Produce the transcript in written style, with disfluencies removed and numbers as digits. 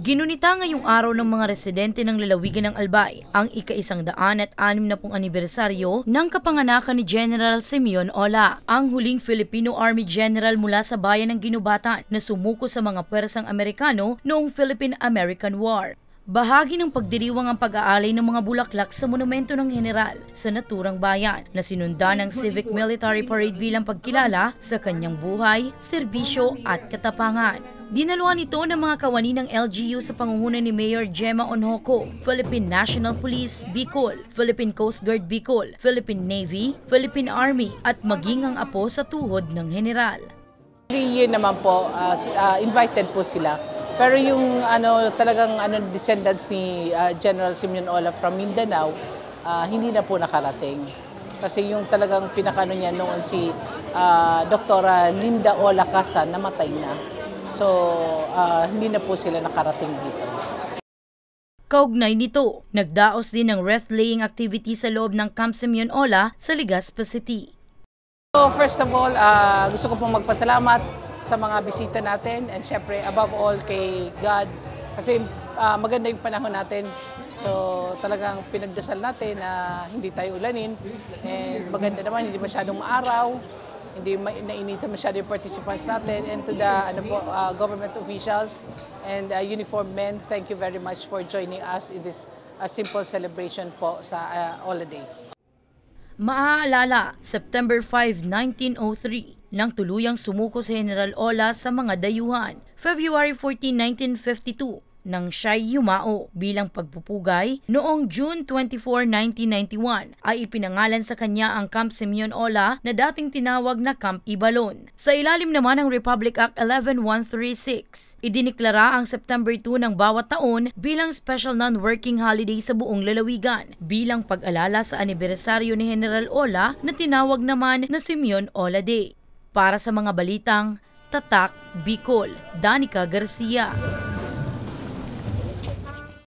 Ginunita ngayong araw ng mga residente ng lalawigan ng Albay ang ika-160 anibersaryo ng kapanganakan ni General Simeon Ola, ang huling Filipino Army General mula sa bayan ng Ginubatan na sumuko sa mga pwersang Amerikano noong Philippine-American War. Bahagi ng pagdiriwang ang pag-aalay ng mga bulaklak sa monumento ng General sa naturang bayan na sinundan ng Civic Military Parade bilang pagkilala sa kanyang buhay, serbisyo at katapangan. Dinaluhan ito ng mga kawani ng LGU sa pangunguna ni Mayor Gemma Onhoco, Philippine National Police, Bicol, Philippine Coast Guard Bicol, Philippine Navy, Philippine Army at maging ang apo sa tuhod ng General. Every year naman po, invited po sila. Pero yung talagang descendants ni General Simeon Ola from Mindanao, hindi na po nakarating. Kasi yung talagang pinakano niya noon si Dr. Linda Ola Casa, namatay na. So hindi na po sila nakarating dito. Kaugnay nito, nagdaos din ng wreath-laying activity sa loob ng Camp Simeon Ola sa Legazpi City. So first of all, gusto ko pong magpasalamat sa mga bisita natin and syempre above all kay God kasi maganda yung panahon natin. So talagang pinagdasal natin na hindi tayo ulanin and maganda naman, hindi masyadong maaraw, hindi nainitan masyado yung participants natin, and to the government officials and uniformed men, thank you very much for joining us in this simple celebration po sa Ola Day. Maaalala, September 5, 1903, nang tuluyang sumuko si General Ola sa mga dayuhan. February 14, 1952, nang siya'y yumao bilang pagpupugay. Noong June 24, 1991, ay ipinangalan sa kanya ang Camp Simeon Ola na dating tinawag na Camp Ibalon. Sa ilalim naman ng Republic Act 11136, idiniklara ang September 2 ng bawat taon bilang special non-working holiday sa buong lalawigan bilang pag-alala sa anibersaryo ni General Ola na tinawag naman na Simeon Ola Day. Para sa mga balitang Tatak, Bicol, Danica Garcia.